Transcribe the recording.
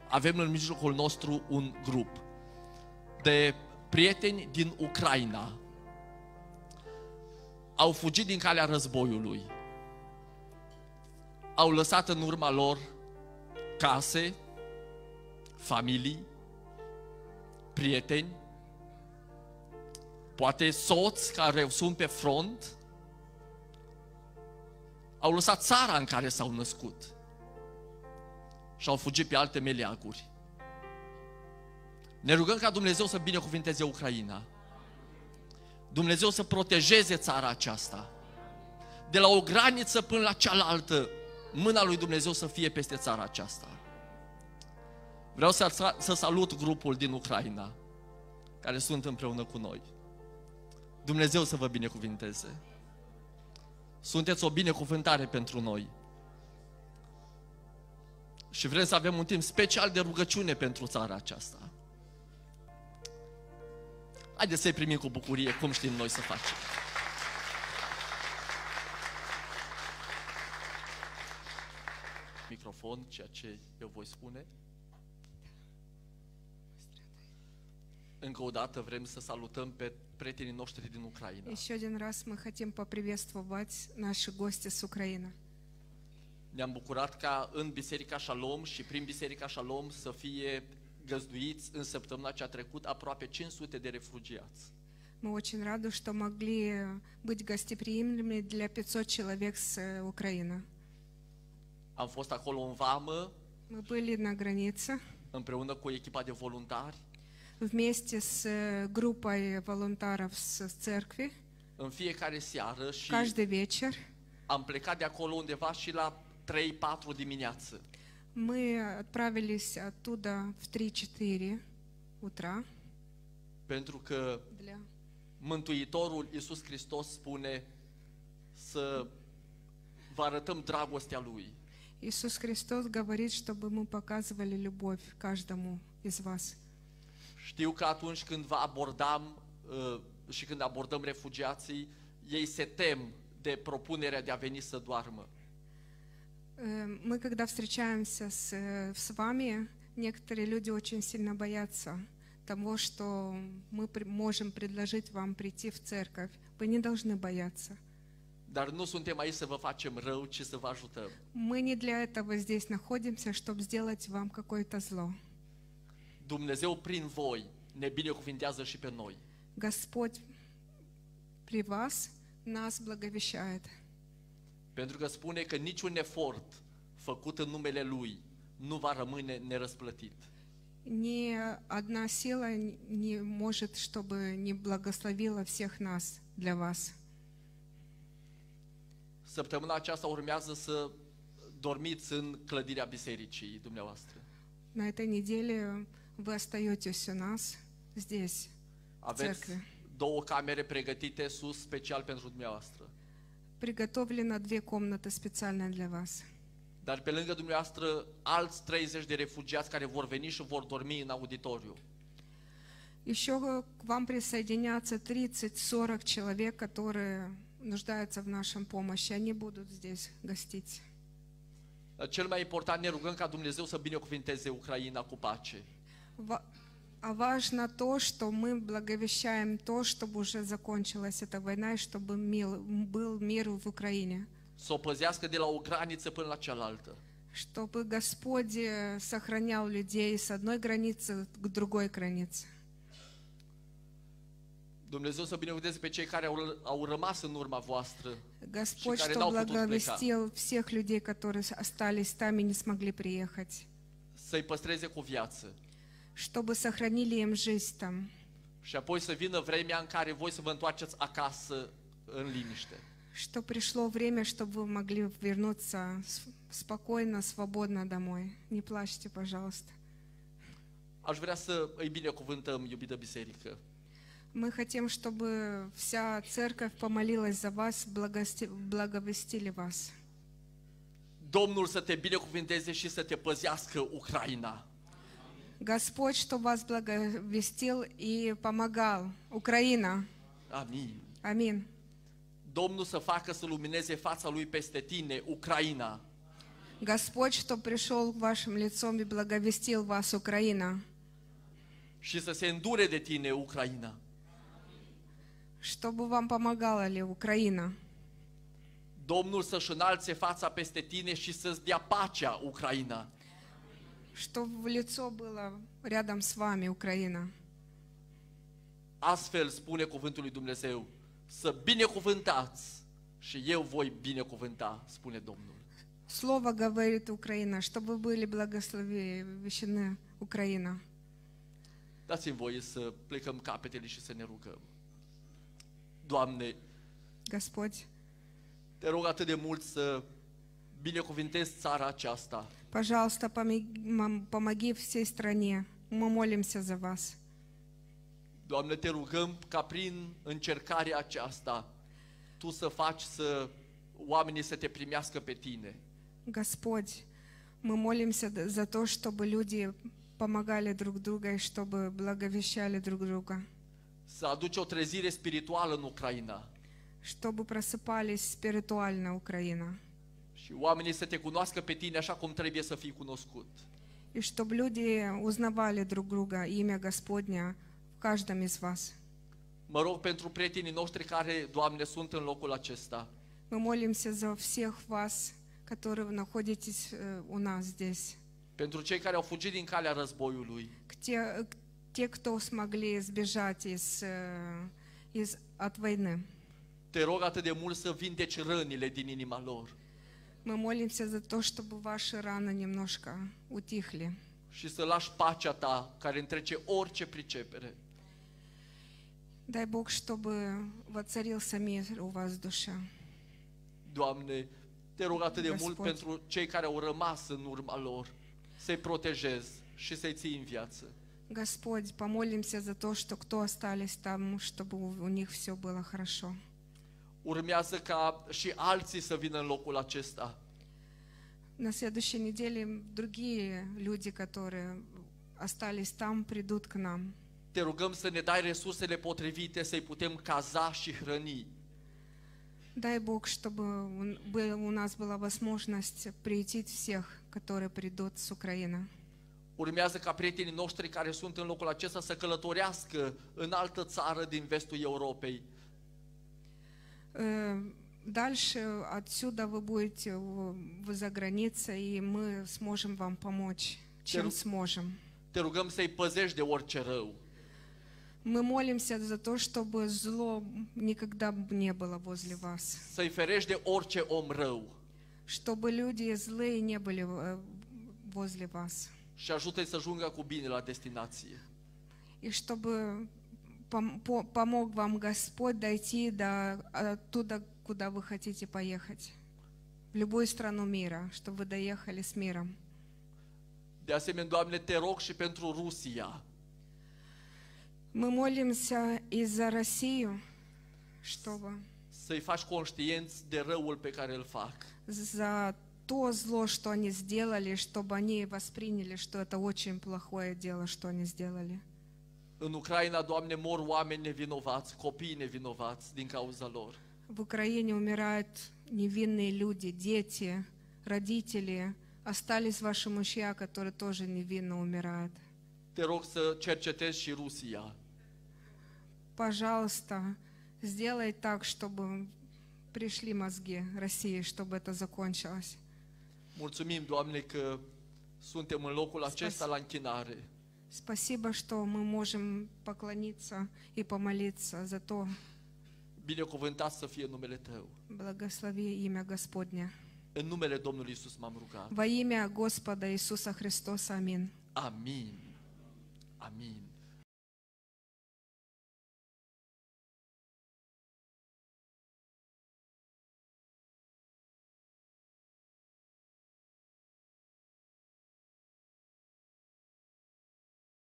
avem în mijlocul nostru un grup de prieteni din Ucraina. Au fugit din calea războiului. Au lăsat în urma lor case, familii, prieteni, poate soți care sunt pe front. Au lăsat țara în care s-au născut și au fugit pe alte meleaguri. Ne rugăm ca Dumnezeu să binecuvinteze Ucraina. Dumnezeu să protejeze țara aceasta. De la o graniță până la cealaltă, mâna lui Dumnezeu să fie peste țara aceasta. Vreau să salut grupul din Ucraina, care sunt împreună cu noi. Dumnezeu să vă binecuvinteze. Sunteți o binecuvântare pentru noi. Și vrem să avem un timp special de rugăciune pentru țara aceasta. Haideți să-i primim cu bucurie, cum știm noi să facem. Microfon, ceea ce eu voi spune. Încă o dată vrem să salutăm pe prietenii noștri din Ucraina. Еще один раз мы хотим поприветствовать наши гости с Украины. Ne-am bucurat ca în Biserica Shalom și prin Biserica Shalom să fie găzduiți în săptămâna cea trecută aproape 500 de refugiați. Мы очень рады, что могли быть гостеприимными для 500 человек с Украины. Am fost acolo în vamă, Мы были на границе împreună cu echipa de voluntari. вместе с группой волонтеров с церкви. În fiecare seară și Каждый вечер. Am plecat de acolo undeva și la 3-4 dimineață. Мы отправились оттуда в 3-4 утра. Pentru că Mântuitorul Iisus Hristos spune să vă arătăm dragostea Lui. Иисус Христос говорит, чтобы мы показывали любовь каждому из вас. Știu că atunci când vă abordam și când abordăm refugiații, ei se tem de propunerea de a veni să doarmă. Мы, когда встречаемся с вами, некоторые люди очень сильно боятся того, что мы можем предложить вам прийти в церковь. Вы не должны бояться. Dar nu suntem aici să vă facem rău, ci să vă ajutăm. Мы не для этого здесь находимся, чтобы сделать вам какое-то зло. Dumnezeu prin voi ne binecuvintează și pe noi. Господь при вас нас благовещает. Pentru că spune că niciun efort făcut în numele Lui nu va rămâne nerăsplătit. Ни одна сила не может, чтобы не благословила всех нас для вас. Săptămâna aceasta urmează să dormiți în clădirea bisericii dumneavoastră. На этой неделе вы остаетесь у нас здесь, в Aveți церкви. 2 camere pregătite sus special pentru dumneavoastră. Приготовлено 2 комнаты специально для вас. Dar pe lângă dumneavoastră alți 30 de refugiați care vor veni și vor dormi în auditoriu. Еще к вам присоединятся 30-40 человек, которые нуждаются в нашем помощи. Они будут здесь гостить. Cel mai important, ne rugăm ca Dumnezeu să binecuvinteze Ucraina cu pace. А важно то, что мы благовещаем то, чтобы уже закончилась эта война и чтобы был мир в Украине. Să o păzească de la o graniță până la cealaltă. Чтобы Господь сохранял людей с одной границы к другой границе. Dumnezeu să binecuvânteze pe cei care au rămas în urma voastră Господь, și care что n-au putut pleca. благовестил всех людей, которые остались там и не смогли приехать. Să-i păstreze cu viață. Чтобы сохранили им жизнь там. Și apoi să vină vremea în care voi să vă întoarceți acasă în liniște. Что пришло время, чтобы вы могли вернуться спокойно, свободно домой. Не плачьте, пожалуйста. Aș vrea să îi binecuvântăm, iubită biserică. Мы хотим, чтобы вся церковь помолилась за вас, благовестили вас. Domnul să te binecuvânteze și să te păzească Ucraina. Господь, что вас благовестил и помогал. Украина. Amin. Аминь. Domnul să facă să lumineze fața Lui peste tine, Ucraina. Господь, что пришел к вашим лицом и благовестил вас, Украина, și să se îndure de tine, Ucraina. чтобы вам помогала ли Украина, Domnul să-și înalțe fața peste tine și să-ți dea pacea, Ucraina. чтобы в лицо было рядом с вами, Украина. Astfel spune cuvântul lui Dumnezeu, să binecuvântați și eu voi binecuvânta, spune Domnul. Слово говорит Украина, чтобы были благословены Украина. Dați-mi voie să plecăm capetele și să ne rugăm. Doamne, Господь, te rog atât de mult să binecuvântezi țara aceasta. пожалуйста, помоги всей стране. Мы молимся за вас. Doamne, te rugăm ca prin încercarea aceasta Tu să faci să oamenii să te primească pe Tine. Господь, мы молимся за то, чтобы люди помогали друг другу и чтобы благовещали друг друга, Să aduci o trezire spirituală în Ucraina чтобы просыпались спиритуально Украина, și oamenii să te cunoască pe Tine așa cum trebuie să fii cunoscut. и чтобы люди узнавали друг друга, имя Господня в каждом из вас. Mă rog pentru prietenii noștri care, Doamne, sunt în locul acesta. Мы молимся за всех вас, которые вы находитесь у нас здесь, Pentru cei care au fugit din calea războiului. те, кто смогли сбежать от войны. Te rog atât de mult să vindeci rănile din inima lor Мы молимся за то, чтобы ваши раны немножко утихли, și să lași pacea Ta care întrece orice pricepere. Дай Бог, чтобы воцарился мир у вас в душе. Doamne, te rog atât de Gospod. mult pentru cei care au rămas în urma lor, să-i protejezi și să-i ții în viață. Господь, помолимся за то, что кто остались там, чтобы у них все было хорошо. Urmează ca și alții să vină în locul acesta. На следующей неделе другие люди, которые остались там, придут к нам. Te rugăm să ne dai resursele potrivite să-i putem caza și hrăni. Дай Бог, чтобы у нас была возможность приютить всех, которые придут с Украины. Urmează ca prietenii noștri care sunt în locul acesta să călătorească în altă țară din vestul Europei. Дальше отсюда вы будете за границей, и мы сможем вам помочь, чем сможем. Te rugăm să-i păzești de orice rău. Мы молимся за то, чтобы зло никогда не было возле вас, Să-i ferești de orice om rău. чтобы люди злые не были возле вас, Și ajută-i să ajungă cu bine la destinație. и чтобы помог вам Господь дойти до оттуда, куда вы хотите поехать, в любую страну мира, чтобы вы доехали с миром. De asemenea, Doamne, te rog și pentru Rusia. Мы молимся и за Россию, чтобы Să-i faci conștienți de răul pe care îl fac. за то зло, что они сделали, чтобы они восприняли, что это очень плохое дело, что они сделали. În Ucraina, Doamne, mor oameni nevinovați, copii nevinovați din cauza lor. В Украине умирают невинные люди, дети, родители. Остались ваши мужья, которые тоже невинно умирают. Te rog să cercetezi și Rusia. Пожалуйста, сделай так, чтобы пришли мозги России, чтобы это закончилось. Mulțumim, Doamne, că suntem în locul acesta la închinare. Спасибо, что мы можем поклониться и помолиться за то. Binecuvântat să fie numele Tău. Благослови имя Господне. În numele Domnului Iisus m-am rugat. Во имя Господа Иисуса Христоса. Аминь. Amin. Amin.